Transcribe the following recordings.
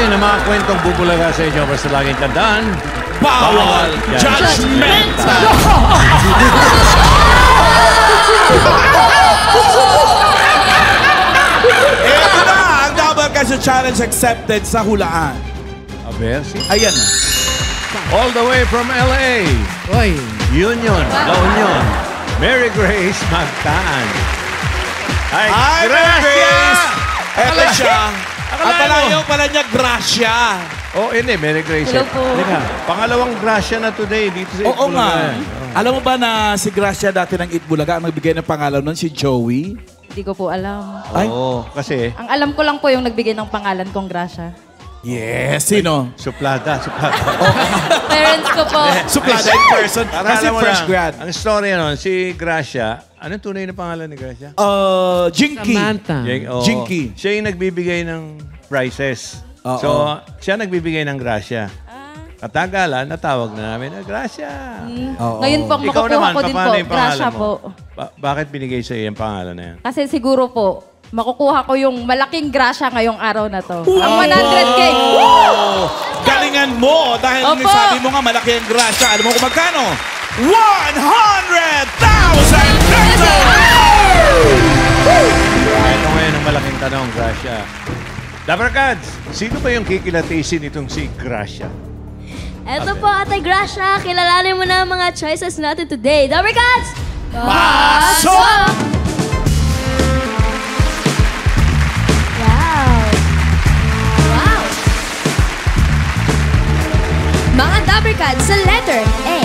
ng mga kwentong bubulaga sa inyo. Basta laging tandaan, Bawal judgmental! Ito na ang Double Cash Challenge accepted sa hulaan. Abersi. Ayan na. All the way from LA. Oy. Union, La Union. Mary Grace Magtaan. Hi, Grace! Ito siya. At palayaw pala niya, Gracia. Oh, hindi, Mary Grace. Hello po. Halika, pangalawang Gracia na today dito sa Oo Itbulaga. nga. Alam mo ba na si Gracia dati ng Itbulaga, ang nagbigay ng pangalan nun, si Joey? Hindi ko po alam. Ay. Oo, kasi Ang alam ko lang po yung nagbigay ng pangalan kong Gracia. Yes, sino? suplada. Parents ko po. Suplada in person. Kasi Alam mo fresh lang, grad. Ang story nun, si Gracia, anong tunay na pangalan ni Gracia? Jinky. Samantha. Jinky. Siya yung nagbibigay ng prizes. Oo. So, siya nagbibigay ng Gracia. Katagalan, natawag na namin, Gracia. Oo. Ngayon po, Ikaw makukuha naman, ko din po. paano yung pangalan Gracia mo? po. Bakit binigay sa iyo yung pangalan na yan? Kasi siguro po, makukuha ko yung malaking Gracia ngayong araw na to. Ang 100K. Galingan mo dahil Opo. sabi mo nga malaki ang Gracia. Alam mo kung magkano? 100,000 pesos! Ito ngayon ang malaking tanong, Gracia. Dabarkads, sino ba yung kikilatisin itong si Gracia? Eto po, Ate Gracia. Kilalanin mo na ang mga choices natin today. Double Cats! Pasok! Wow! Wow! Mga Double Cats sa letter A.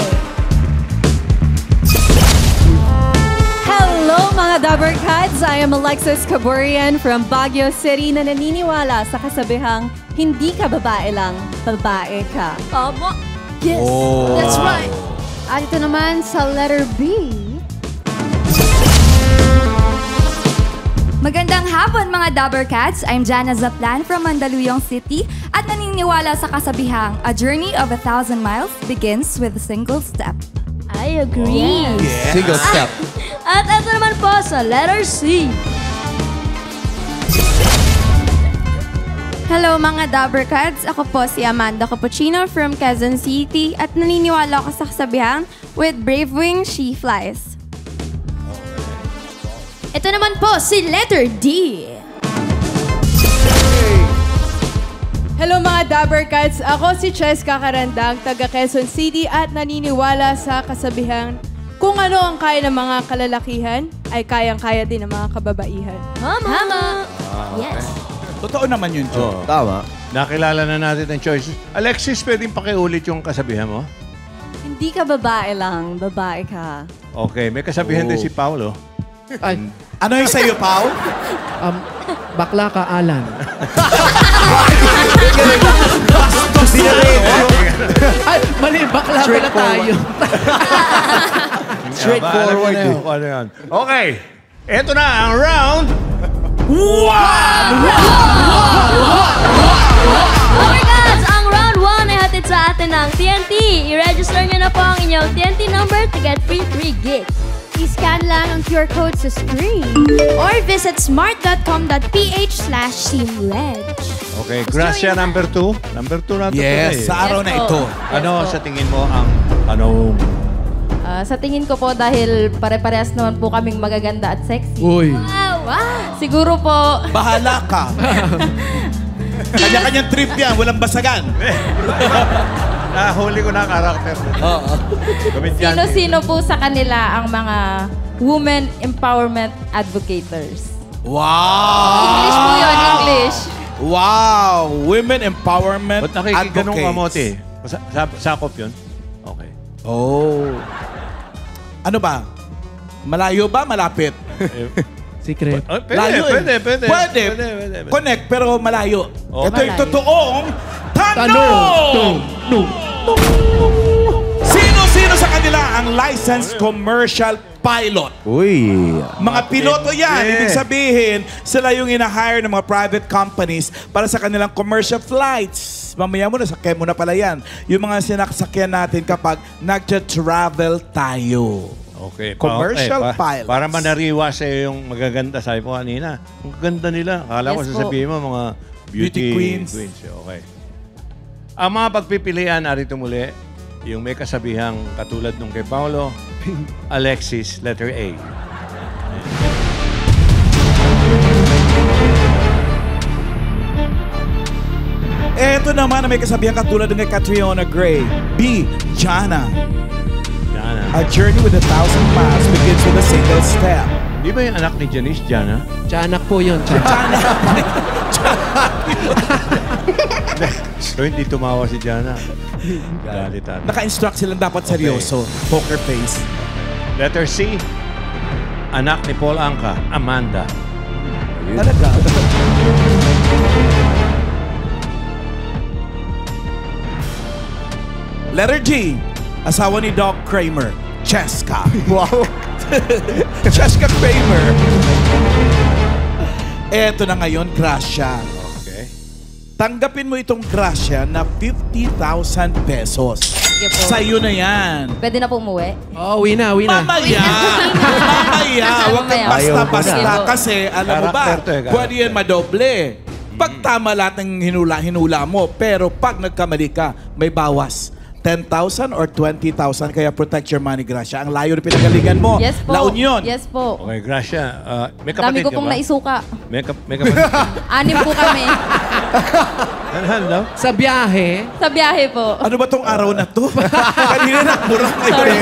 Hello mga Dabarkads! I am Alexis Caburian from Baguio City na naniniwala sa kasabihang hindi ka babae lang, babae ka. Tama. Yes, that's right. At ito naman sa letter B. Magandang hapon mga Dabarcats! I'm Jana Zaplan from Mandaluyong City at naniniwala sa kasabihang a journey of 1,000 miles begins with a single step. I agree. Single step. At ito naman po sa letter C. Hello mga Dabarkads! Ako po si Amanda Cappuccino from Quezon City at naniniwala ako sa kasabihang with brave wings she flies. Ito naman po si letter D. Hello mga Dabarkads! Ako si Cheska Karandang, taga Quezon City at naniniwala sa kasabihang kung ano ang kaya ng mga kalalakihan ay kayang-kaya din ng mga kababaihan. Tama. Yes. Totoo naman yun, Joe. Oo. Tama. Nakilala na natin ang choices. Alexis, pwedeng pakiulit yung kasabihan mo? Hindi ka babae lang, babae ka. Okay, may kasabihan din si Paulo. Ay, Ano yung sa'yo, Pao? bakla ka, Alan. Ay, mali, bakla pala tayo. Straightforward. Ano yan? Okay, eto na ang round. Dabarkads, ang round 1 ay hatid sa atin ng TNT. I-register nyo na po ang inyong TNT number to get free 3 gigs. I-scan lang ang QR code sa screen or visit smart.com.ph/simledge. Okay, Gracia number 2. Number 2 natin today. Yes, sa araw Yes na po. ito. Ano Yes po. sa tingin mo ang tanong? Sa tingin ko po dahil pare-parehas naman po kaming magaganda at sexy. Uy. Siguro po, Bahala ka. Kanya-kanyang trip yan, walang basagan. Nahuli ko na ang karakter. Komedyante. sino-sino po sa kanila ang mga women empowerment advocators? Wow! English po yun, English. Wow! Women Empowerment Ba't nakikiganong Advocates. kamote? Sakop yun? Okay. Oh. Ano ba? Malayo ba? Malapit? Secret. Pwede, Layo eh. pwede. Pwede. Connect, pero malayo. Oh. Ito yung Malayo. totoong tanong! Tanong! Sino-sino sa kanila ang licensed commercial pilot? Uy. Mga piloto yan. Yeah. Ibig sabihin, sila yung ina-hire ng mga private companies para sa kanilang commercial flights. Mamaya mo na, sakyan mo na pala yan. Yung mga sinakasakyan natin kapag nag-travel tayo. Okay. Commercial pilots. Para manariwa sa yung magaganda, sabi mo kanina. Ang ganda nila. Akala ko Yes po. sasabihin mo mga beauty Beauty queens. Okay. Ang mga pagpipilian, narito muli, yung may kasabihang katulad nung kay Paolo, Alexis, letter A. Eto naman na may kasabihang katulad ng kay Catriona Gray. B. Jana. Jana. A journey with 1,000 miles begins with a single step. Di ba yung anak ni Janice, Jana? Tiyanak po yun. Tiyanak. So, hindi tumawa si Jana. Galit ata. Naka-instruct silang dapat seryoso. Poker face. Letter C. Anak ni Paul Anka, Amanda. Talaga. Letter G. Asawa ni Doc Kramer, Cheska. Wow. Cheska Kramer. Eto na ngayon, Gracia. Okay. Tanggapin mo itong Gracia na 50,000 pesos. Sige po. Sa'yo na yan. Pwede na po umuwi? Oh, uwi na, uwi na. Mamaya! Mamaya! Huwag kang Mamaya. basta-basta. Ayaw ko. Kasi alam mo ba, Karakter to eh, pwede yan madoble. Pag tama lahat ng hinula mo, pero pag nagkamali ka, may bawas. 10,000 or 20,000, kaya protect your money, Gracia. Ang layo na pinagalingan mo. Yes po. La Union. Yes po. Okay, Gracia. May Dami kapatid ko ka pong ba? naisuka. May kapatid ka? 6 po kami. Ano? Sa biyahe, Sa biyahe po. Ano ba tong araw na to? Kanina na, murang Sorry.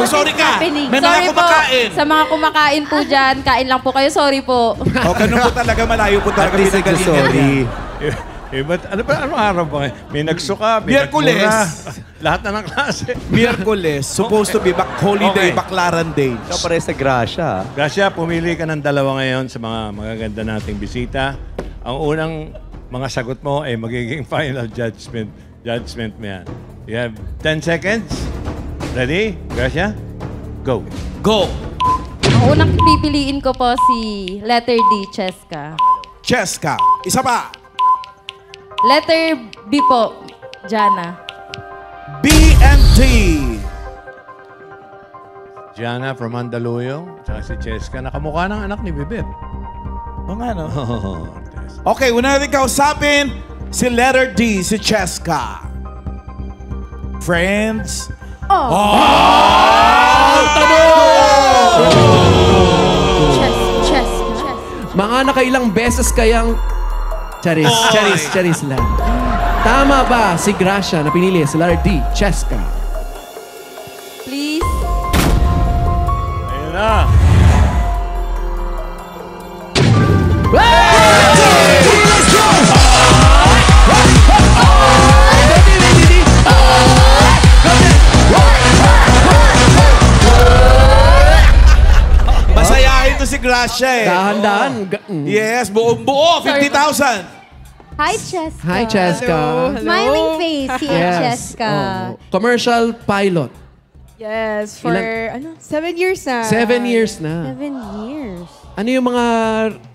sorry ka. May mga Sorry po. kumakain. Sa mga kumakain po dyan, kain lang po kayo. Sorry po. O, ganun po talaga, malayo po talaga pinagalingan niya. But ano araw ba? May nagsuka, may Miyerkules. nagmura. Lahat na ng klase. Miyerkules, supposed to be holiday, Okay. Baklaran Day. Ikaw pare sa Gracia. Gracia, pumili ka ng dalawa ngayon sa mga magaganda nating bisita. Ang unang mga sagot mo ay magiging final judgment. Judgment mo yan. You have 10 seconds. Ready? Gracia? Go. Go! Ang unang pipiliin ko po si letter D, Cheska. Cheska. Isa pa. Letter B po, Jana. B and T. Jana from Mandaluyong. Tsaka si Cheska. Nakamukha ng anak ni Bibet. O nga, no? Okay, una natin kausapin si letter D, si Cheska. Friends? Chess. mga nakailang beses kayang... Charis lang. Tama ba si Gracia na pinili sa letter D, Cheska? Please. Ayun na. Masayahin to si Gracia eh. Dahan-dahan. Yes, buong-buo, 50,000. Hi, Cheska. Hi, Cheska. Smiling face, si Cheska. Oh. Commercial pilot. Yes, for 7 years na. 7 years na. 7 years. Ano yung mga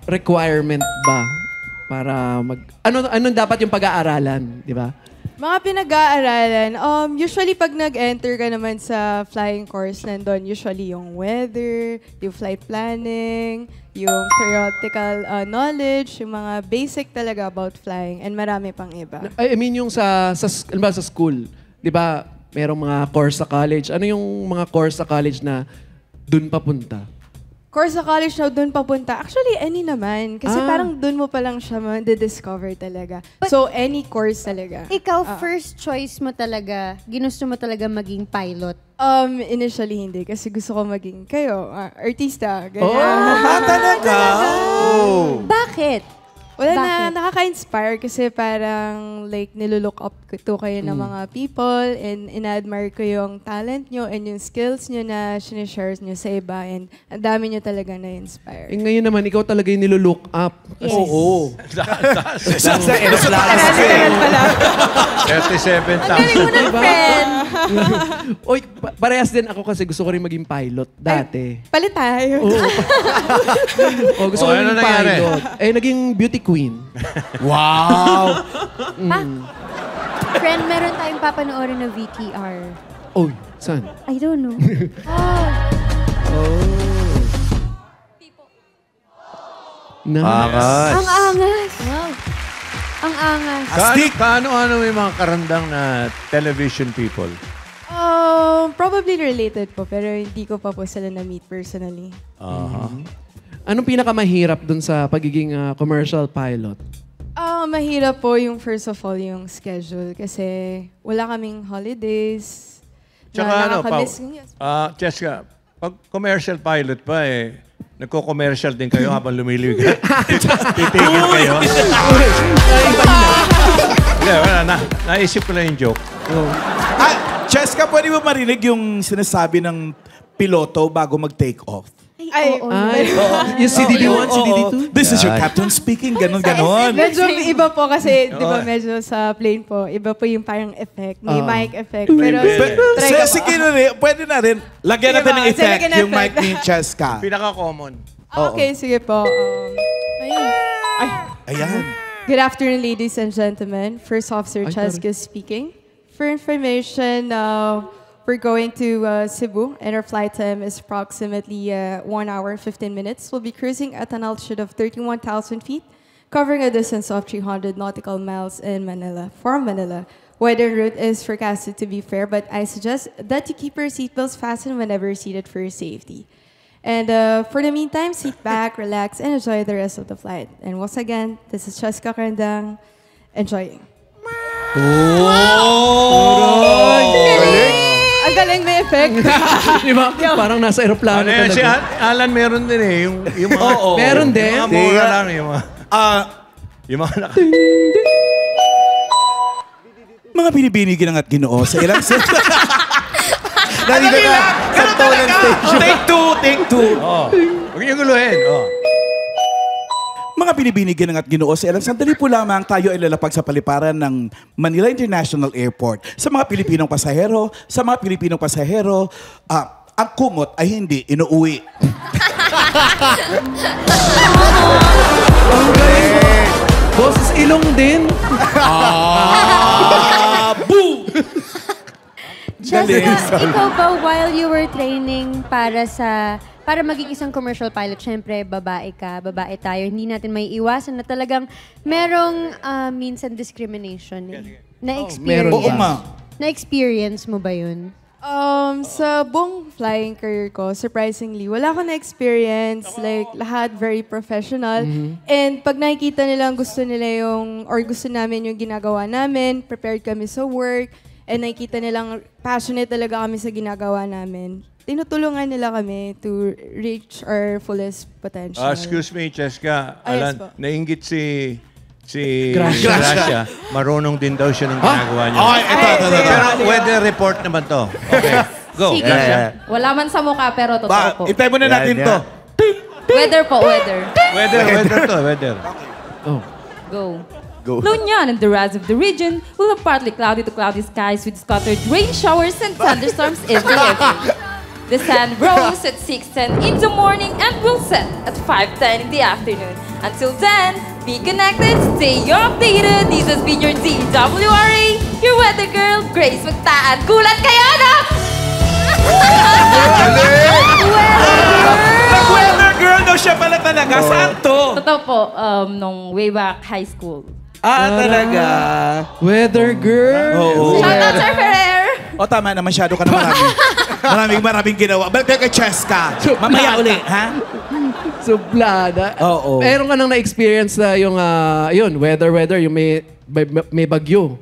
requirement ba para mag... Anong dapat yung pag-aaralan, di ba? Mga pinag-aaralan, usually pag nag-enter ka naman sa flying course, nandun usually yung weather, yung flight planning, yung theoretical knowledge, yung mga basic talaga about flying, and marami pang iba. I mean yung sa school, di ba, merong mga course sa college. Ano yung mga course sa college na dun papunta? Course sa college na dun papunta, actually any naman. Kasi parang dun mo pa lang siya ma-discover talaga. So any course talaga. Ikaw, first choice mo talaga, ginusto mo talaga maging pilot. Initially hindi, kasi gusto ko maging kayo, artista, ganyan. Talaga? Bakit? Wala na, Bakit? nakaka-inspire kasi parang like nilulook up to kayo ng mga people and ina-admire ko yung talent nyo and yung skills nyo na sinishare nyo sa iba and ang dami nyo talaga na-inspire. Eh ngayon naman, ikaw talaga yung nilulook up. Yes. Oo. Sa aeroplano kasi. 37,000. Friend. Oy, parehas din ako kasi gusto ko rin maging pilot dati. Palit tayo. Gusto ko ano maging nangyari? pilot. Beauty queen. Wow! Friend, meron tayong papanoorin na VTR. Oy, saan? I don't know. Nice. Angas. Ang angas. Wow. Ang angas. Astig! Kaano may mga karandang na television people? Probably related po, pero hindi ko pa po sila na-meet personally. Anong pinakamahirap dun sa pagiging commercial pilot? Mahirap po yung first of all yung schedule kasi wala kaming holidays. Tsaka nakakamiss. Cheska, pag commercial pilot pa nagko-commercial din kayo habang lumiliwig. Titigil kayo. Hindi, wala na. Naisip ko lang yung joke. Cheska, pwede mo marinig yung sinasabi ng piloto bago mag-take off? Yung CDD1, CDD2? This is your captain speaking. Ganon. Medyo iba po kasi, di ba, medyo sa plane po, iba po yung parang effect, may mic effect. Pero, try ka po. Sige na rin, pwede na rin. Lagyan natin ng effect Lagyan ng yung mic effect. ni Cheska. Pinaka-common. Okay, sige po. Ayan. Good afternoon, ladies and gentlemen. First Officer Cheska speaking. For information, we're going to Cebu, and our flight time is approximately 1 hour and 15 minutes. We'll be cruising at an altitude of 31,000 feet, covering a distance of 300 nautical miles in Manila, from Manila. Weather route is forecasted to be fair, but I suggest that you keep your seatbelts fastened whenever seated for your safety. And for the meantime, sit back, relax, and enjoy the rest of the flight. And once again, this is Cheska Karandang. Enjoy. Ang galing, may effect. Di ba? Parang nasa aeroplano talaga. Si Alan meron din yung mga... Meron din? Yung mga mura lang. Yung mga Mga binibinigin at Ginoo sa ilang set. Nandito ka sa Tolan Station. Take two. Huwag niyo guluhin. Mga binibinigyan at Ginoo sa ilang sandali po lamang tayo ay lalapag sa paliparan ng Manila International Airport. Sa mga Pilipinong pasahero, ang kumot ay hindi inuuwi. Boses ilong din. Boom! Cheska, ikaw ba while you were training para maging isang commercial pilot, syempre babae tayo, hindi natin may iwasan na talagang merong minsan discrimination na-experience. Oo, ma. Na-experience mo ba yun? Sa buong flying career ko, surprisingly, wala akong na-experience. Like, lahat very professional. And pag nakikita nila gusto namin yung ginagawa namin, prepared kami sa work, and nakikita nilang passionate talaga kami sa ginagawa namin, tinutulungan nila kami to reach our fullest potential. Excuse me, Cheska. Yes Alan, po. nainggit si Gracia. Marunong din daw siya ng ginagawa niya. Ito. Pero weather report naman to. Okay. Go. Sige. Gracia. Wala man sa mukha, pero totoo po. Itay muna natin to. Weather po, weather. Weather. Go. Lunyan and the rest of the region will have partly cloudy to cloudy skies with scattered rain showers and thunderstorms in the area. The sun rose at 6:10 in the morning and will set at 5:10 in the afternoon. Until then, be connected, stay updated. This has been your DWRA, your weather girl, Grace Magtaan. Gulat kayo, no? Nag-weather girl daw siya pala talaga. Saan to? Totoo po, nung way back high school. Talaga. Weather girl. Oo. Shout out, Sir Ferrer! Tama na, masyado ka na maraming ginawa. Balik ka kay Cheska. Mamaya uli, ha? Sublada. Oo. Meron ka nang na-experience na yung, weather, yung may bagyo.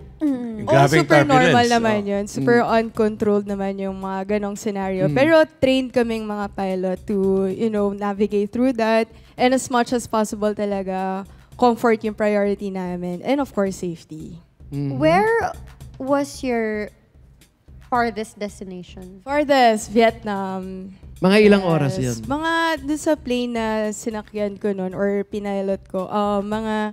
Grabing super normal turbulence. naman yun. Super uncontrolled naman yung mga ganong scenario. Pero trained kaming mga pilot to, navigate through that. And as much as possible talaga, comfort yung priority namin. And of course, safety. Where was your farthest destination? Farthest, Vietnam. Mga ilang oras yun? Mga doon sa plane na sinakyan ko noon or pinilot ko, mga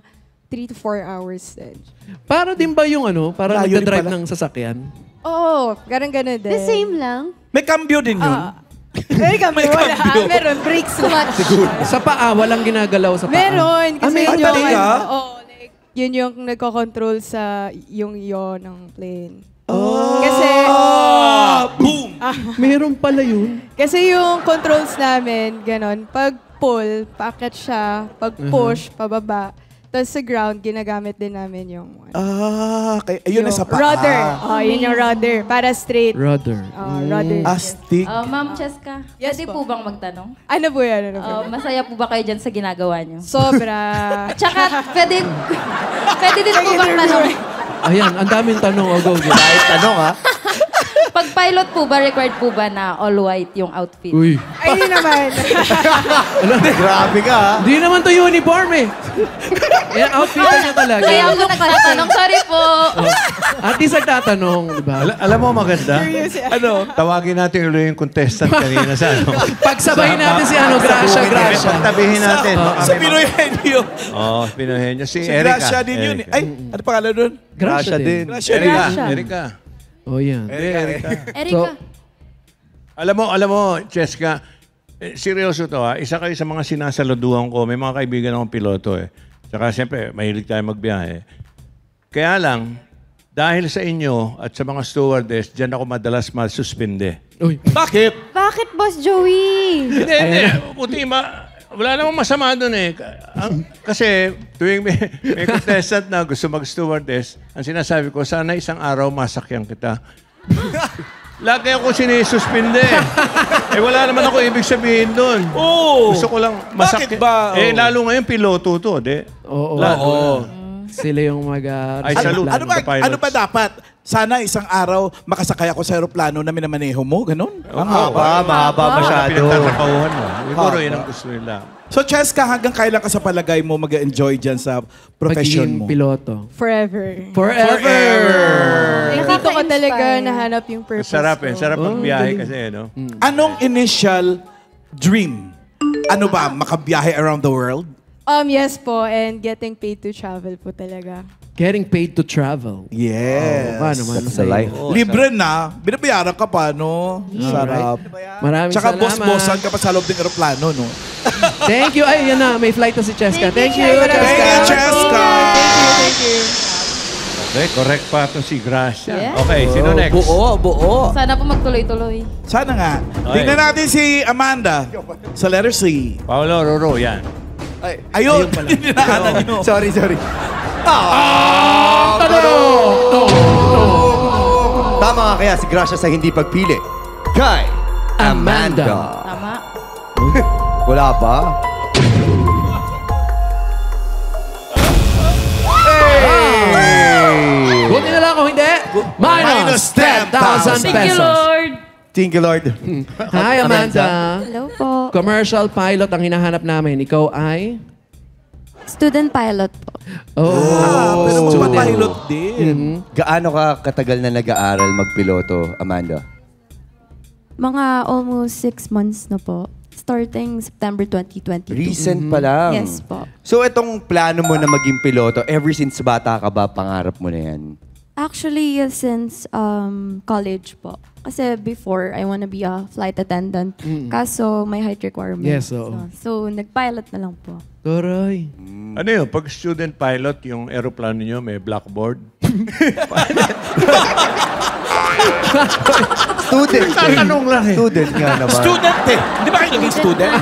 3 to 4 hours din. Para din ba yung para Layo rin nagdadrive pala. ng sasakyan? Oo, ganun din. The same lang? May cambio din yun. May May wala. cambio. Meron, brakes lang. Sa paa, walang ginagalaw sa paa. Meron. Kasi may yun yung, talaga? yun yung nagko-control sa yung yaw ng plane. Oh. Kasi, Boom! Meron pala yun. kasi yung controls namin, ganon, pag pull, paakyat siya, pag push, pababa. Tapos sa ground, ginagamit din namin yung... Ayun na sa paa. Rudder. Yun yung rudder. Para straight. Rudder. Rudder. Astig. Ma'am Cheska, Yes pwede po. po bang magtanong? Ano po yan? Ano po? Masaya po ba kayo dyan sa ginagawa niyo? Sobra. Tsaka, pwede din po bang tanong? Ayan, ang daming tanong. O, go. Kahit tanong ha. Pag pilot po ba, required po ba na all white yung outfit? Uy. Ay, hindi naman. Grabe ka ha. Di naman to uniform eh. Yan, outfit niya talaga. Kaya ako nagtatanong, sorry po. At least nagtatanong, di ba? Alam mo maganda? Ano? Tawagin natin ulit yung contestant kanina sa ano. Pagsabayin natin si Gracia. Pagtabihin natin. Sa Pinoy Henyo. Pinoy Henyo. Si Si Erica. Gracia din yun. Ay, ano pangalan doon? Gracia din. Gracia. Erika. Oh, yan. Erika. Alam mo, Cheska, seryoso to ha. Isa kayo sa mga sinasaluduhan ko. May mga kaibigan akong piloto eh. Tsaka siyempre, mahilig tayo magbiyahe. Kaya lang, dahil sa inyo at sa mga stewardess, dyan ako madalas masuspinde. Uy. Bakit? Bakit, Boss Joey? Hindi. Puti wala namang masama doon eh. Kasi tuwing may contestant na gusto mag-stewardess, ang sinasabi ko, sana isang araw masakyan kita. Lagi ako sinisuspinde. Wala naman ako ibig sabihin doon. Gusto ko lang masakyan. Bakit ba? Lalo ngayon piloto to, di? Oo. Lalo. Sila yung Ay, salute. Ano ba dapat? Sana isang araw makasakay ako sa aeroplano na minamaneho mo, ganun? Mahaba masyado. Pinagtatakawan mo. Siguro yun ang gusto nila. So, Cheska, hanggang kailan ka sa palagay mo mag-enjoy dyan sa profession mo? piloto. Forever. Forever! Dito ko talaga nahanap yung purpose Sarap ko. Sarap magbiyahe kasi, no? Anong initial dream? Ano ba? Makabiyahe around the world? Yes po, and getting paid to travel po talaga. Getting paid to travel. Yes. Paano man? That's the life. Libre na. Binabayaran ka pa, no? Sarap. Maraming Tsaka salamat. boss-bossan ka pa sa loob ng aeroplano, no? Thank you. Ay, yan na. May flight na si Cheska. Thank you, Thank you, Cheska. Thank you. Okay, correct pa itong si Gracia. Yeah. Okay, sino next? Buo. Sana po magtuloy-tuloy. Sana nga. Okay. Tingnan natin si Amanda sa letter C. Paolo Roro, yan. Ayun, dinaanan nyo. Sorry. Tama nga kaya si Gracia sa hindi pagpili. Kay Amanda. Tama. Wala pa? Buti na lang kung hindi. Minus 10,000 Thank you, pesos. Lord. Thank you, Lord. Hi, Amanda. Hello po. Commercial pilot ang hinahanap namin. Ikaw ay? Student pilot po. Oh. Pero student. magpapilot din. Gaano ka katagal na nag-aaral magpiloto, Amanda? Mga almost 6 months na po. Starting September 2022. Recent pa lang. Yes po. So itong plano mo na maging piloto, ever since bata ka ba, pangarap mo na yan? Actually, since college po. Kasi before, I wanna be a flight attendant. Kaso, may height requirements. Yes, oo. So, nag-pilot na lang po. Taray. Ano yun? Pag student pilot, yung aeroplano nyo may blackboard. Student. Tatanong lang eh. Student nga naman. Student eh. Hindi ba kayo naging student?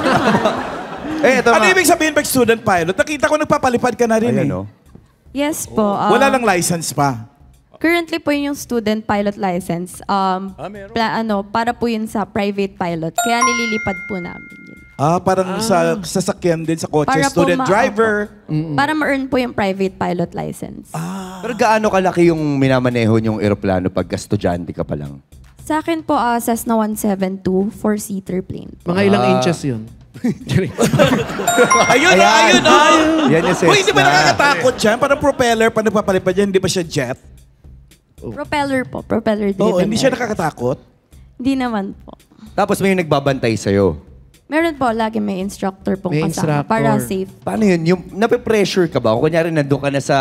Ito Ano ibig sabihin pag student pilot? Nakita ko nagpapalipad ka na rin eh. no? Yes po. Wala lang license pa. Currently po yun yung student pilot license. meron. Para po yun sa private pilot. Kaya nililipad po namin yun. Parang sa sasakyan din sa kotse, Para po student driver. Para ma-earn po yung private pilot license. Pero gaano kalaki yung minamaneho yung eroplano pag estudyante ka pa lang? Sa akin po, Cessna 172, 4-seater plane. Mga ilang inches yun? Ayun. Yan yung Uy, hindi ba Cessna. nakakatakot yan? Parang propeller pa nagpapalipad yan, hindi ba siya jet? Propeller po. Propeller-driven. Oo, hindi siya aircraft. nakakatakot. Hindi naman po. Tapos may nagbabantay sa'yo. Meron po, lagi may instructor pong May kasama instructor. para safe. Paano yun? Yung nape-pressure ka ba? O kunyari nandun ka na sa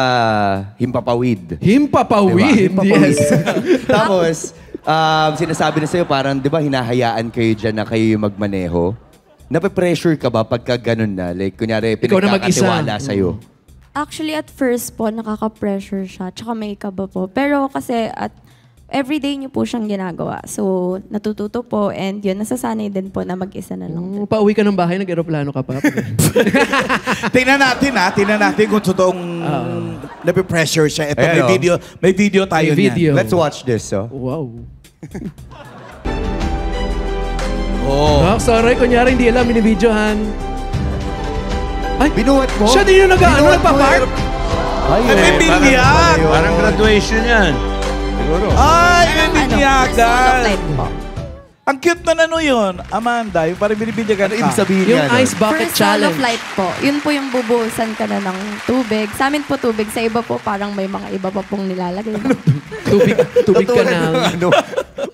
himpapawid. Himpapawid. Diba? Yes. Tapos, sinasabi na sa'yo parang, di ba, hinahayaan kayo dyan na kayo yung magmaneho? Nape-pressure ka ba pagka ganun na? Like, kunyari, Ikaw na mag-isa. pinagkakatiwala sa'yo. Actually, at first po, nakaka-pressure siya. Tsaka may kaba po. Pero kasi everyday niyo po siyang ginagawa. So, natututo po and yun, nasasanay din po na mag-isa na lang. Pauwi ka ng bahay, nag-aeroplano ka pa. Tingnan natin kung totoong napipressure siya. Ito, Ayan, may video tayo May video. niyan. Let's watch this, oh. Wow. Sorry, kunyari hindi alam, binibidyohan. Ay, Binuhat mo? siya din yung nagpa-park? Ay, may binyag! Parang graduation yan. Siguro. Ay, may Solo binyagan! flight po. Ang cute na yun, Amanda. Yung parang binibinyagan Ano ibig sabihin Yung yan? ice bucket First solo challenge. flight po, yun po yung bubuhusan ka na ng tubig. Sa amin po tubig, sa iba po parang may mga iba pa pong nilalagay. Tubig ka na. Ano?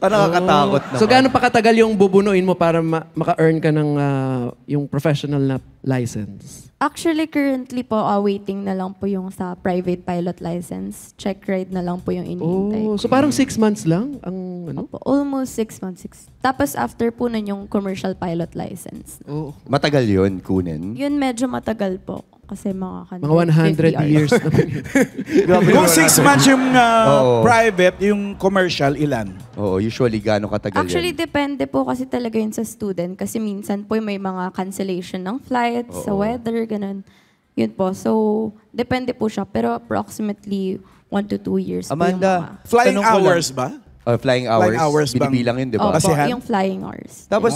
Parang nakakatakot naman. So, gaano pa katagal yung bubunuin mo para maka-earn ka ng yung professional na license? Actually, currently po, waiting na lang po yung sa private pilot license. Check ride na lang po yung inihintay. So parang 6 months lang ang ano? Opo, almost 6 months. Tapos after po nun yung commercial pilot license. Matagal yun, kunin. Yun medyo matagal po. Kasi mga 100 years na. Kung 6 months yung Oo. private, yung commercial, ilan? Oo, usually gaano katagal Actually, yan? depende po kasi talaga yun sa student. Kasi minsan po may mga cancellation ng flights, sa weather, ganun. Yun po. So, depende po siya. Pero approximately 1 to 2 years po yung Amanda, mga... Flying tanong ko lang. hours ba? Flying hours. Flying hours bang- Binibilang yun, di ba? Opo, Basihan? yung flying hours. Tapos,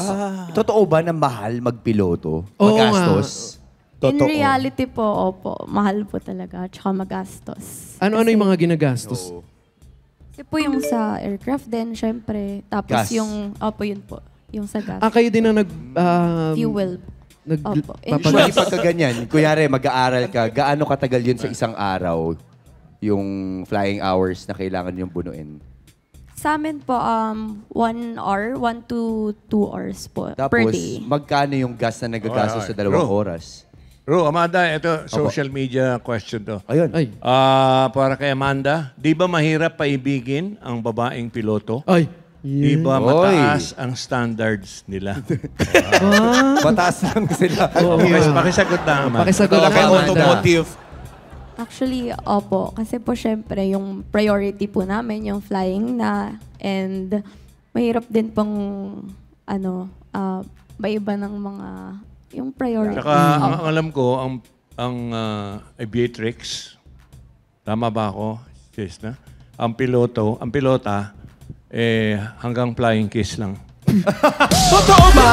totoo ba na mahal magpiloto? Oo Magastos? In Totoo. reality po, opo, mahal po talaga. Tsaka magastos. Ano yung mga ginagastos? Kasi po yung sa aircraft din, syempre. Tapos Gas. yung, opo yun po. Yung sa gas. Kayo din ang Fuel. Opo. Usually pagka ganyan, kunyari mag-aaral ka, gaano katagal yun sa isang araw? Yung flying hours na kailangan yung bunuin? Sa amin po, 1 hour, 1 to 2 hours po per Tapos, day. magkano yung gas na nagagastos sa 2 oras? Ro, Amanda, ito social media question to. Ayun. Ay. Para kay Amanda, di ba mahirap paibigin ang babaeng piloto? Ay. Di ba mataas ang standards nila? Mataas lang sila. Pakisagot na, Amanda. Pakisagot Kaya ako, Amanda. automotive. Actually, opo. Kasi po, syempre, yung priority po namin, yung flying na. And mahirap din pong, maiba ng mga, yung priority. Saka, ang alam ko, ang aviatrix, tama ba ako, sis, na? Ang pilota, hanggang flying kiss lang. Totoo ba?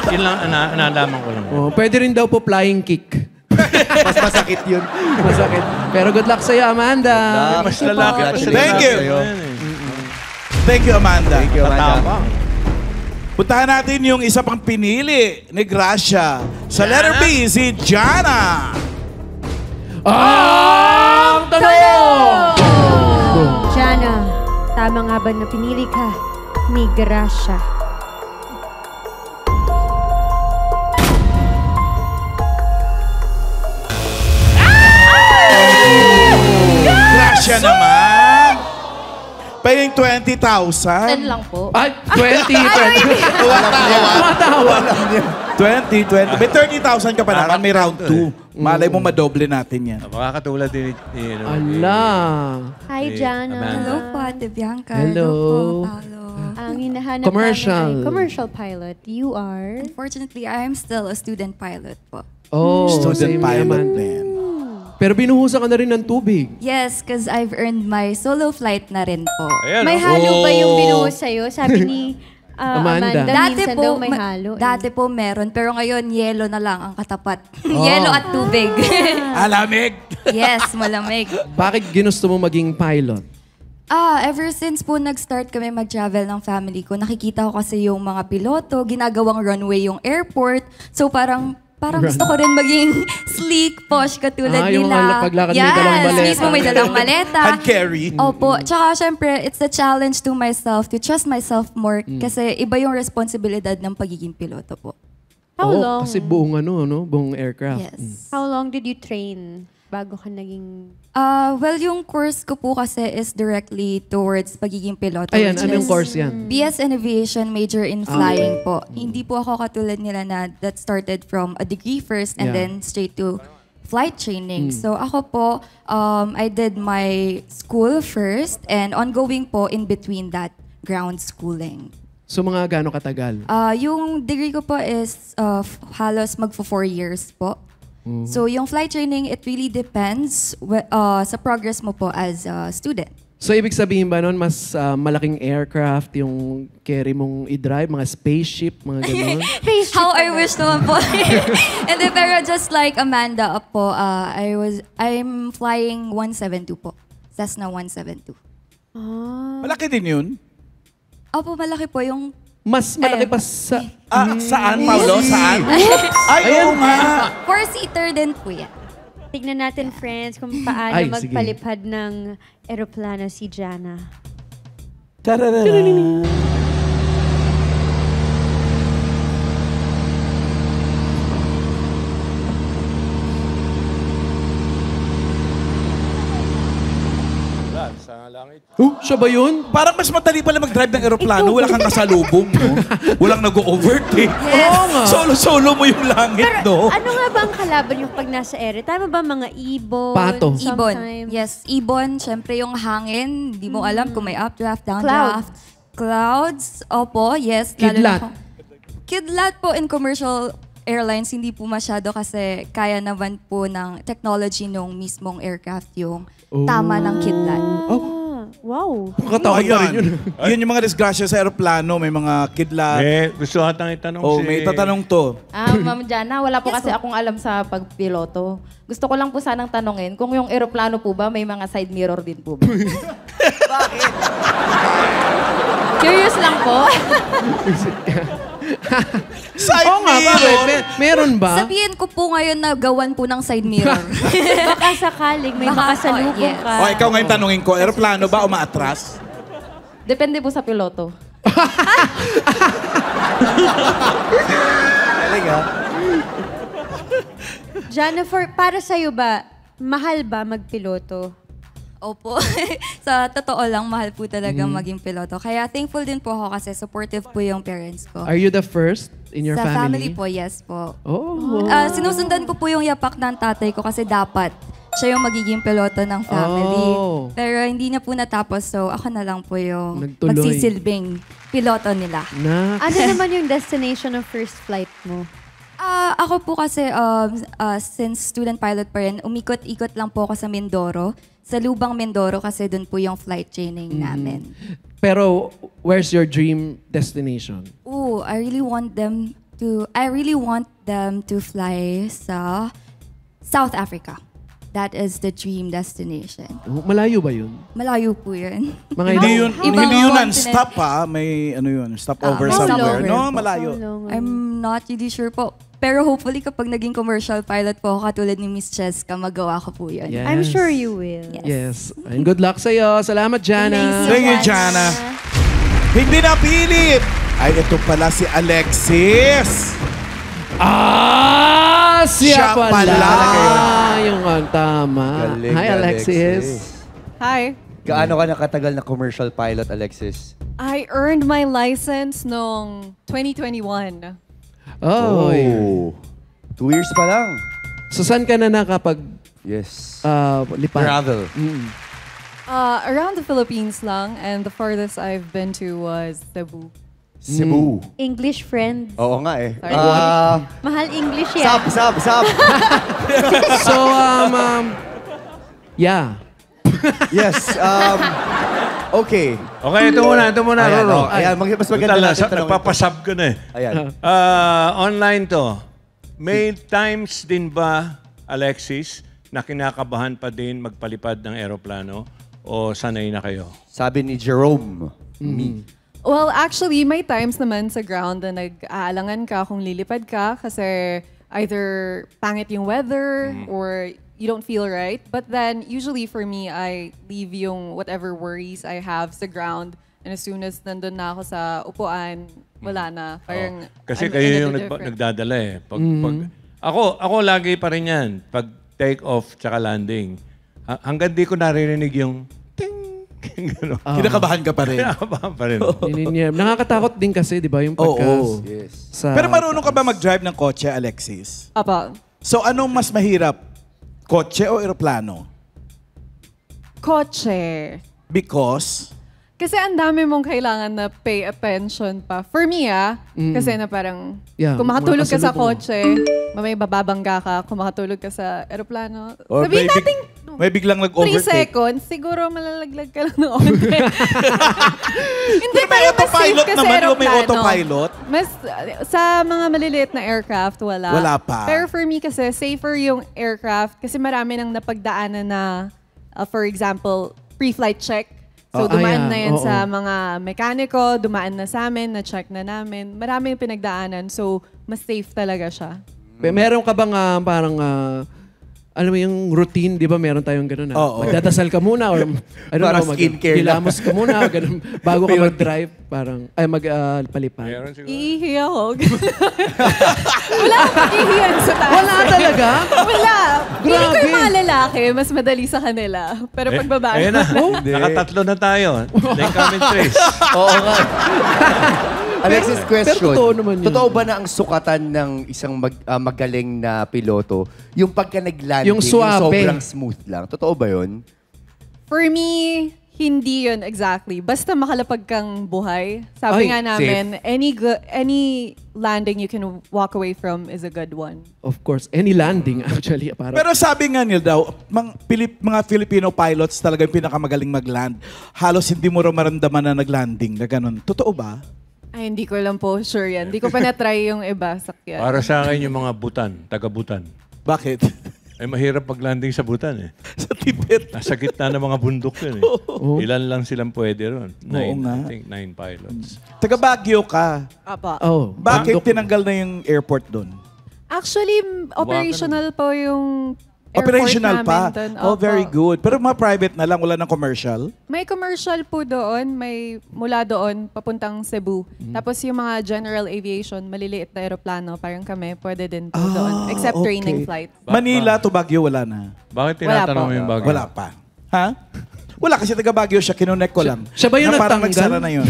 Yun lang, nalaman ko lang. Pwede rin daw po flying kick. Mas masakit yun. Masakit. Pero good luck sa'yo, Amanda. Mas lalaki. Thank you. Thank you, Amanda. Thank you, Amanda. Puntahan natin yung isa pang pinili ni Gracia. Sa letter B, si Jana. Ang tanong! Jana, tama nga ba na pinili ka ni Gracia? Gracia naman. Paying 20,000. 10 lang po. Ay, 20. Tumatawa. 20. May 30,000 ka pa naman. May round 2. Malay mo madoble natin yan. Makakatulad din ni Ala. Hi, Jana. Hello po, Ate Bianca. Hello. po, Paolo. Ang hinahanap Commercial. namin ay commercial pilot. You are? Unfortunately, I am still a student pilot po. Oh, Student same pilot naman. din. Pero binuhusan ka na rin ng tubig. Yes, because I've earned my solo flight na rin po. May halo ba yung binuhos sa'yo? Sabi ni Amanda. Amanda, minsan daw may halo. Dati po meron, pero ngayon yelo na lang ang katapat. Yelo at tubig. Alamig. Yes, malamig. Bakit ginusto mo maging pilot? Ever since po nag-start kami mag-travel ng family ko, nakikita ko kasi yung mga piloto, ginagawang runway yung airport. So parang gusto ko rin maging sleek, posh, katulad yung nila. paglakad may dalang maleta. Mismo may dalang maleta. Hand carry. Opo. Tsaka syempre, it's a challenge to myself to trust myself more kasi iba yung responsibilidad ng pagiging piloto po. How long? Kasi buong buong aircraft. Yes. How long did you train bago ka naging... Well, yung course ko po kasi is directly towards pagiging piloto. Ayan, which anong is course yan? BS in Aviation, major in flying po. Hindi po ako katulad nila na that started from a degree first and Yeah. then straight to flight training. So ako po, I did my school first and ongoing po in between that ground schooling. So mga gaano katagal? Yung degree ko po is halos magfo 4 years po. So yung flight training, it really depends sa progress mo po as a student. So ibig sabihin ba nun, mas malaking aircraft yung carry mong i-drive, mga spaceship, mga gano'n? How I wish naman po. And then, pero just like Amanda po, I'm flying 172 po. Cessna 172. Malaki din yun. Opo, malaki po yung... Mas malaki pa sa... Saan, Paolo? Saan? Ay, oo nga. 4-seater din po yan. Tignan natin, friends, kung paano Ay, sige. magpalipad ng eroplano si Jana. Tararara. Wala, sa langit. Siya ba yun? Parang mas madali pala mag-drive ng eroplano. Wala kang kasalubong, no? Walang nag-overtake. Oo nga. Solo-solo mo yung langit, no? Ano nga ba ang kalaban yung pag nasa ere? Tama ba mga ibon? Pato. Ibon. Sometimes? Yes, ibon. Siyempre yung hangin. Hindi mo alam kung may updraft, Clouds. downdraft. Clouds. Opo, yes. lalo Kidlat. na po- Kidlat po in commercial airlines, hindi po masyado kasi kaya naman po ng technology nung mismong aircraft yung tama ng kidlat. Wow. Katawan pa rin yun. Yun yung mga disgrasya sa aeroplano. May mga kidlat. Gusto atang itanong Oh, may tatanong to. Ma'am Jana, wala po kasi akong alam sa pagpiloto. Gusto ko lang po sanang tanongin kung yung eroplano po ba may mga side mirror din po ba? Bakit? Curious lang po. Side Oo nga, bakit? Meron ba? Sabihin ko po ngayon na gawan po ng side mirror. Baka sakaling may Baka, makasalubong yes. ka. O, ikaw ngayon tanungin ko, aeroplano ba o maatras? Depende po sa piloto. Jennifer, para sa'yo ba, mahal ba magpiloto? Opo. Sa totoo lang, mahal po talaga maging piloto. Kaya thankful din po ako kasi supportive po yung parents ko. Are you the first in your Sa family? family po, yes po. Oh. Sinusundan ko po yung yapak ng tatay ko kasi dapat siya yung magiging piloto ng family. Oh. Pero hindi na po natapos, so ako na lang po yung Nagtuloy. magsisilbing piloto nila. Na. Ano naman yung destination ng first flight mo? Ako po kasi, since student pilot pa rin, umikot-ikot lang po ako sa Mindoro. Sa Lubang Mindoro kasi doon po yung flight training namin. Pero where's your dream destination? Ooh, I really want them to fly sa South Africa. That is the dream destination. Oh, malayo ba yun? Malayo po yun. Mga Hindi ilang- yun, Ibang hindi yun continent. non-stop ha. May ano yun, stopover May somewhere. stopover No, po. malayo. I'm not really sure po. Pero hopefully kapag naging commercial pilot po ako katulad ni Miss Cheska, magawa ko po yun. Yes. I'm sure you will. Yes. And good luck sa'yo. Salamat, Jana. Thank you, Jana. Hindi napili. Ay, ito pala si Alexis. Siya Siya pala. pala. Yung tama. Galing, Hi, Alexis. Hi. Gaano ka nakatagal na commercial pilot, Alexis? I earned my license noong 2021. Oh. 2 years pa lang. So, saan ka na nakapag Yes. lipad? Travel. Around the Philippines lang, and the farthest I've been to was Cebu. Cebu. English friend. Oo nga eh. Sorry. Mahal English yan. Sap. So, yeah. Yes. Okay. Okay, ito muna, Ayan, Roro. ayan, mas maganda natin tanongin to. Nagpapasab ka na eh. Ayan. Online to. May times din ba, Alexis, na kinakabahan pa din magpalipad ng eroplano o sanay na kayo? Sabi ni Jerome. Me. Well, actually, may times naman sa ground na nag-aalangan ka kung lilipad ka kasi either pangit yung weather or you don't feel right. But then, usually for me, I leave yung whatever worries I have sa ground. And as soon as nandun na ako sa upuan, wala na. Parang, Kasi I'm kayo in a yung different- nagdadala eh. Ako lagi pa rin yan. Pag take off tsaka landing. Hanggang di ko naririnig yung ting. Gano'n. Kinakabahan ka pa rin. Kinakabahan pa rin. Nakakatakot din kasi, di ba, yung pagka... Oo. Yes. Sa Pero marunong ka ba mag-drive ng kotse, Alexis? Apa. So, anong mas mahirap? Kotse o eroplano? Kotse. Because? Kasi ang dami mong kailangan na pay attention pa. For me, kasi na parang, Yeah, kung makatulog ka sa makasalubong. kotse, mamaya bababangga ka. Kung makatulog ka sa eroplano, Or sabihin may natin, may biglang 3 nag-overtake. seconds, siguro malalaglag ka lang ng onte. Hindi, Pero may pero mas safe autopilot kasi naman, yung may eroplano. autopilot. Mas, sa mga maliliit na aircraft, wala. Wala pa. Pero for me kasi, safer yung aircraft kasi marami nang napagdaanan na, for example, pre-flight check. So, dumaan na yan sa mga mekaniko, dumaan na sa amin, na-check na namin. Marami yung pinagdaanan, so mas safe talaga siya. Meron ka bang parang, alam mo yung routine, di ba meron tayong gano'n na? Magdadasal ka muna or Parang skincare lang. hilamos ka muna o gano'n. Bago ka mag-drive, parang, magpalipad. Iihi ako. Wala akong iihiyan sa taas. Wala talaga? Wala. Hindi ko Grabe. yung mga lalaki, mas madali sa kanila. Pero pag babae. Ayun na. Nakatatlo na tayo. Then comment trace. Oo nga. Alexis, question. pero totoo naman yun. Totoo ba na ang sukatan ng isang magaling na piloto, yung pagka nag-landing, Yung suabe. sobrang smooth lang? Totoo ba yun? For me, hindi yun exactly. Basta makalapag kang buhay. Sabi Ay, nga namin, any landing you can walk away from is a good one. Of course, any landing actually. Para, Pero sabi nga nila daw, mga Filipino pilots talaga yung pinakamagaling mag-land. Halos hindi mo raw maramdaman na nag-landing na ganun. Totoo ba? Ay, hindi ko lang po sure yan. Hindi ko pa na-try yung iba sakyan. Para sa akin yung mga butan, taga-butan. Bakit? Ay mahirap pag-landing sa butan eh. Sa Tibet. Nasa gitna ng mga bundok yun eh. Ilan lang silang pwede ron. nga. I think 9 pilots. Taga Baguio ka. Apa. Bakit tinanggal na yung airport doon? Actually, operational po yung airport Operational namin pa? dun. Oh, Opo. very good. Pero mga private na lang, wala ng commercial? May commercial po doon, may mula doon papuntang Cebu. Tapos yung mga general aviation, maliliit na aeroplano, parang kami, pwede din po doon. Except training flight. Manila to Baguio, wala na. Bakit Wala tinatanong po. mo yung bagay? Wala pa. Ha? Wala kasi taga Baguio siya, kinunek ko lang. siya ba yung Na parang nagtanggal? nagsara na yun.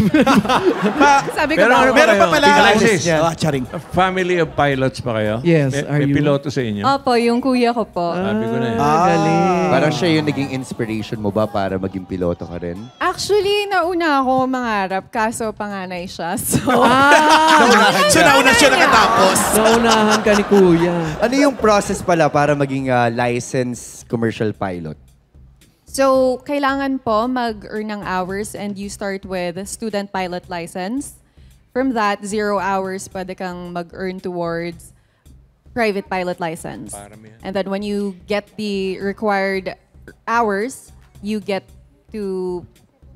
Sabi ko Pero ba? ano ba Meron kayo? pa pala. Alexis, Charing. family of pilots pa kayo? Yes, May, are may you? piloto sa inyo? Opo, yung kuya ko po. Sabi ko na eh. galing. Parang siya yung naging inspiration mo ba para maging piloto ka rin? Actually, nauna ako mangarap, kaso panganay siya. So, So nauna siya nakatapos. Naunahan ka ni Kuya. Ano yung process pala para maging licensed commercial pilot? So, kailangan po mag-earn ng hours and you start with student pilot license. From that, 0 hours, pwede kang mag-earn towards private pilot license. And then when you get the required hours, you get to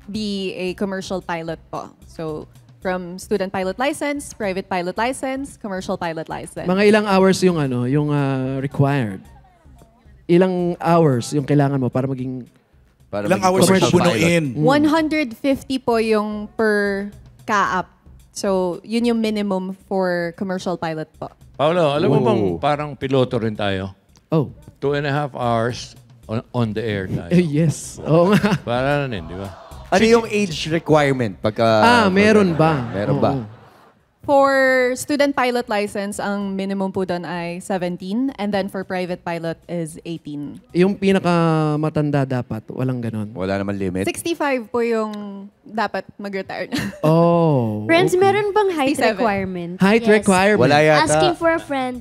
be a commercial pilot po. So, from student pilot license, private pilot license, commercial pilot license. Mga ilang hours yung yung required? Ilang hours yung kailangan mo para maging Para Ilang maging hours commercial yung bunuin? 150 po yung per ka-up. So, yun yung minimum for commercial pilot po. Paolo, alam mo bang parang piloto rin tayo? Oh. 2.5 hours on the air tayo. Yes. Oo nga. Para na rin, di ba? Ano yung age requirement? Meron ba? Meron ba? Oo. For student pilot license, ang minimum po doon ay 17. And then for private pilot is 18. Yung pinakamatanda dapat, walang ganon. Wala naman limit? 65 po yung dapat mag-retire na. Oh. Friends, meron bang height 67. requirement? Height Yes. requirement. Wala yata. Asking for a friend.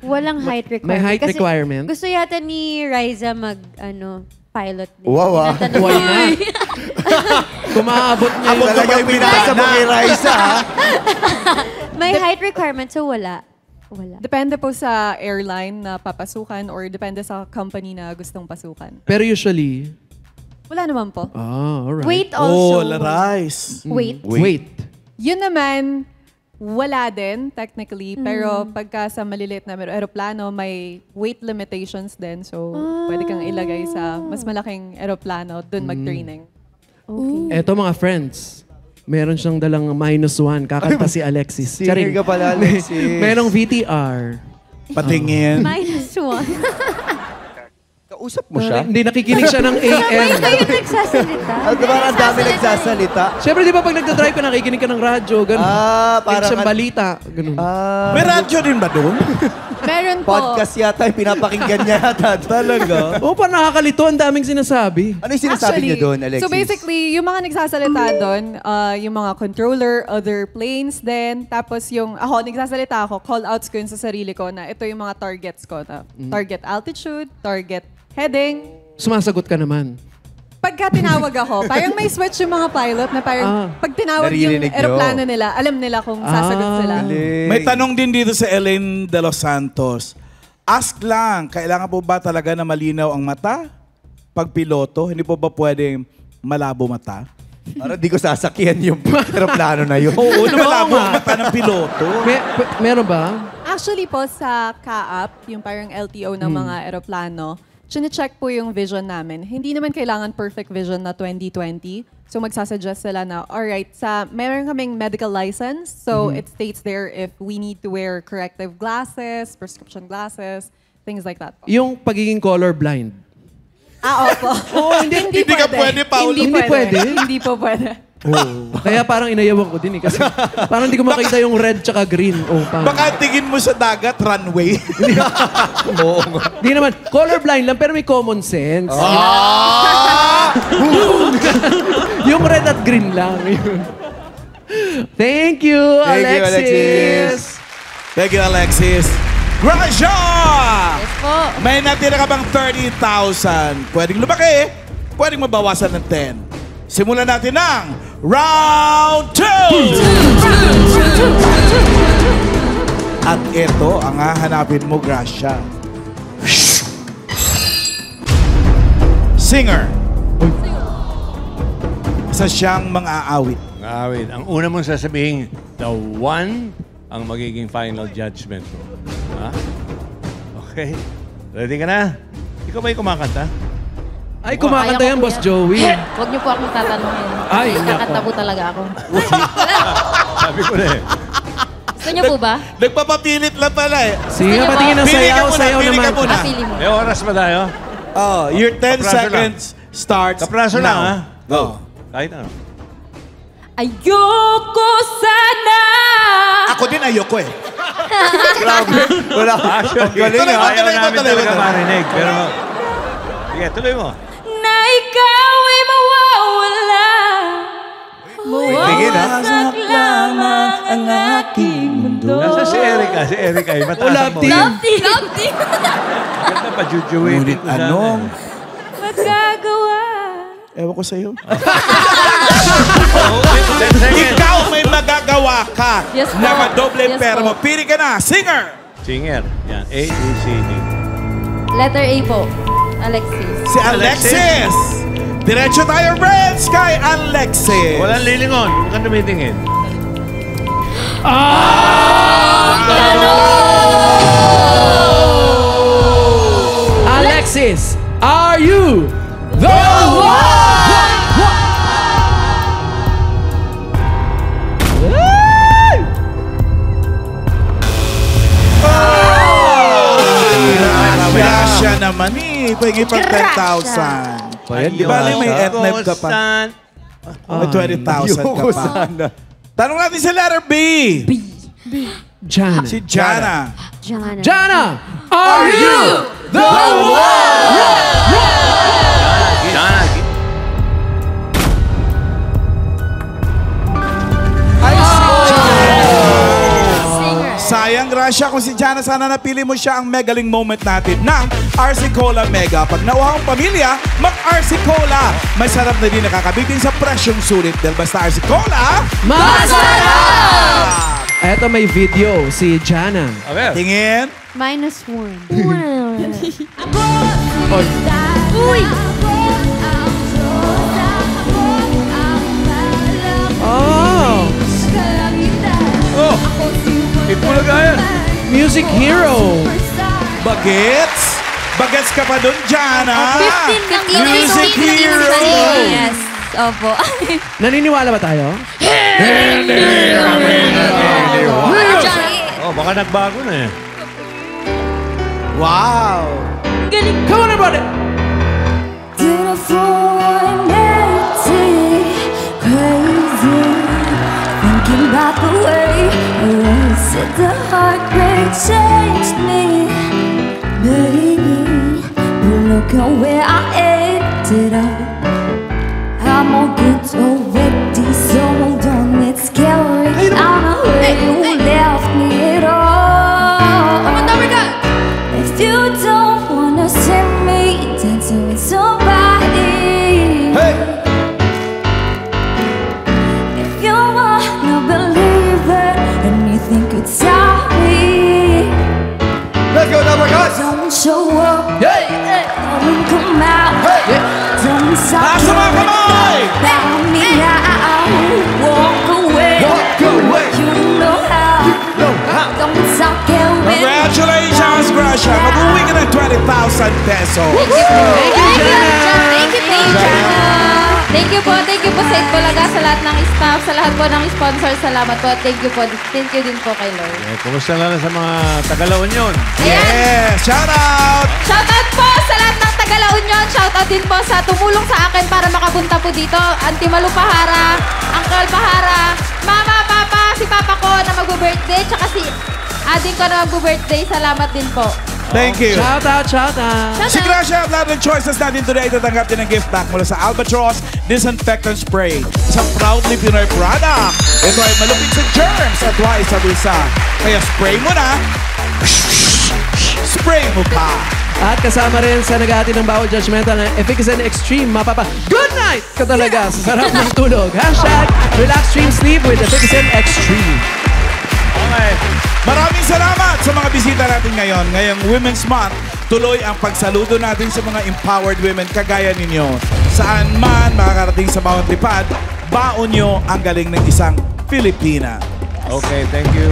Walang height requirement. May height Kasi requirement? Gusto yata ni Riza pilot din. Wow, Tinatanong Why niya. not? Kumaabot niya yung... Talagang pinasa mo kay Raisa, ha? May height requirement, so wala. Wala. Depende po sa airline na papasukan or depende sa company na gustong pasukan. Pero usually... Wala naman po. alright. Weight Oh, also. Larais. Weight. Wait. Yun naman, wala din technically. Pero pagka sa maliliit na aeroplano, may weight limitations din. So, pwede kang ilagay sa mas malaking aeroplano, dun mag-training. Eto mga friends, meron siyang dalang -1. Kakanta si Alexis. Singer ka pala, Alexis. Merong VTR. Patingin. -1. Kausap mo siya? Hindi, nakikinig siya ng AM. Kayo nagsasalita. Parang ang dami nagsasalita. Siyempre, di ba pag nagdadrive ka, nakikinig ka ng radyo, ganun. Parang... Siyang balita. Ganun. May radyo din ba doon? Meron po. Podcast yata, pinapakinggan niya yata. Talaga? Oo, pa nakakalito. Ang daming sinasabi. Ano yung sinasabi niyo doon, Alexis? So basically, yung mga nagsasalita doon, yung mga controller, other planes din. Tapos nagsasalita ako, call outs ko yun sa sarili ko na ito yung mga targets ko. Target altitude, target heading. Sumasagot ka naman. Pagka tinawag ako, parang may switch yung mga pilot na parang pag tinawag yung Naririnig nyo. aeroplano nila, alam nila kung sasagot sila. May tanong din dito sa Elaine de los Santos. Ask lang, kailangan po ba talaga na malinaw ang mata? Pag piloto, hindi po ba pwedeng malabo mata? Parang di ko sasakyan yung aeroplano na yun. Oo, na malabo ang mata ng piloto. Meron ba? Actually po sa CAAP, yung parang LTO ng mga aeroplano, chine-check po yung vision namin. Hindi naman kailangan perfect vision na 20/20. So magsasuggest sila na, alright, meron kaming medical license. So it states there if we need to wear corrective glasses, prescription glasses, things like that. Yung pagiging colorblind. Opo. Hindi ka pwede, Paolo. Hindi pwede? Hindi po pwede. Oh. Kaya parang inayawan ko din eh. Kasi parang hindi ko makita yung red tsaka green. Oh, Baka tingin mo sa dagat, runway. Oo. Hindi naman. Colorblind lang pero may common sense. Yung red at green lang. Thank you, Alexis. Thank you, Alexis. Gracia! Yes po. May natira ka bang 30,000? Pwedeng lumaki, pwedeng mabawasan ng 10. Simulan natin ng Round 2! At ito ang hahanapin mo, Gracia. Singer. Isa siyang mang-aawit. Aawit. Ang una mong sasabihin, the one ang magiging final judgment mo. Ha? Okay. Ready ka na? Ikaw ba yung kumakanta? Ay, kumakanta yan, Boss Joey. Huwag niyo po akong tatanungin. Ay, kakanta po talaga ako. Sabi ko na eh. Gusto niyo po ba? Nagpapapilit lang pala eh. Sige, patingin ng Pili ka sayaw. muna, Sayaw pili ka naman. muna. Pili mo. May oras ba tayo? Oh, your 10 Kapraso seconds starts Kapraso lang, ha? Go. Kahit ano. Ayoko sana. Ako din ayoko eh. Grabe. Wala. Ang galing Tuloy mo, ah. Ayaw tuloy mo, namin tuloy mo, talaga tuloy mo. marinig. Pero, sige, tuloy mo. Na ikaw ay mawawala. Tingin, ha? Mawawasak lamang ang aking mundo. Nasa si Erica. Si Erica. Mataas Love mo. team. Love team. Ganda pa, jujuwitin Ngunit ko sana. anong Magagawa. ewan ko sa'yo. 10 seconds. Ikaw may magagawa ka Yes po. na madoble Yes pera po. mo. Pili ka na. Singer. Singer. Yan. A, B, C, D. Letter A po. Alexis. Si Alexis. Diretso tayo, friends, kay Alexis. Walang lilingon. Huwag kang tumitingin. Alexis, are you the one? Gracia naman eh. Pwede pang 10,000. Ayan, Di ba may Gracia. etneb ka pa? May 20,000 ka Ayoko pa. sana. Tanong natin sa letter B. Jana. Si Jana. Jana. Jana, are you the one? Jana. Sayang, Gracia, kung si Jana, sana napili mo siya ang megaling moment natin ng RC Cola Mega. Pag nawa ang pamilya, mag-RC Cola. May sarap na din nakakabitin sa presyong sulit. Dahil basta RC Cola, Masarap! Eto may video, si Jana. Okay. tingin. -1. Uy! Oh! Oh! Itbulaga yan. Music hero! Bagets. Bagets ka pa dun, Jana. 15 lang yun. Music hero. Yes. Opo. Naniniwala ba tayo? Oh, baka nagbago na eh. Wow. Come on, everybody! Crazy, thinking about the way I was Did the heartbreak change me, baby? But look at where I ended up. I'm all good already, so don't get scary. I'm not where you left me at all. If you don't wanna see me dancing with somebody, if you wanna believe it and you think it's me, Let's go, number guys! don't show up, don't come out, don't stop about me now. Walk away, you know how, don't stop getting Congratulations, Gracia! Mag-uwi ka ng 20,000 pesos. Thank you po sa Itbulaga, sa lahat ng staff, sa lahat po ng sponsors. Salamat po. Thank you din po kay Lord. Kumusta na sa mga Tagala Union? Yes! Shout out! Shout out po sa lahat ng Tagala Union. Shout out din po sa tumulong sa akin para makapunta po dito. Auntie Malu Pahara, Uncle Pahara, Mama, Papa, si Papa ko na mag-birthday, tsaka si Ading ko na mag-birthday. Salamat din po. Thank you. Shout out. Si Gracia, Love and Choices natin today. Tatanggap din ng gift pack mula sa Albatross Disinfectant Spray. Isang proudly Pinoy product. Ito ay malupit sa germs at wise sa bulsa. Kaya spray mo na, spray mo pa. At kasama rin sa nag-aati ng bawal judgmental na Efficacy Extreme, mapapa good night ka talaga sa sarap ng tulog. Hashtag relax, dream, sleep with Efficacy Extreme. Okay. Maraming salamat sa mga bisita natin ngayon. Ngayong Women's Month, tuloy ang pagsaludo natin sa mga empowered women kagaya ninyo. Saan man makakarating sa bawat lipad, baon nyo ang galing ng isang Filipina. Okay, thank you.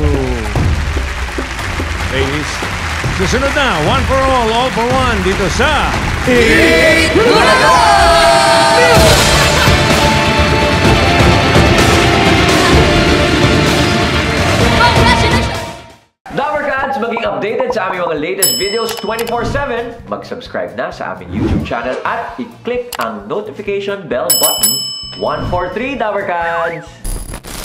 Ladies. Susunod na, one for all for one, dito sa... Dabarkads, maging updated sa aming mga latest videos 24/7, mag-subscribe na sa aming YouTube channel at i-click ang notification bell button. 143 Dabarkads!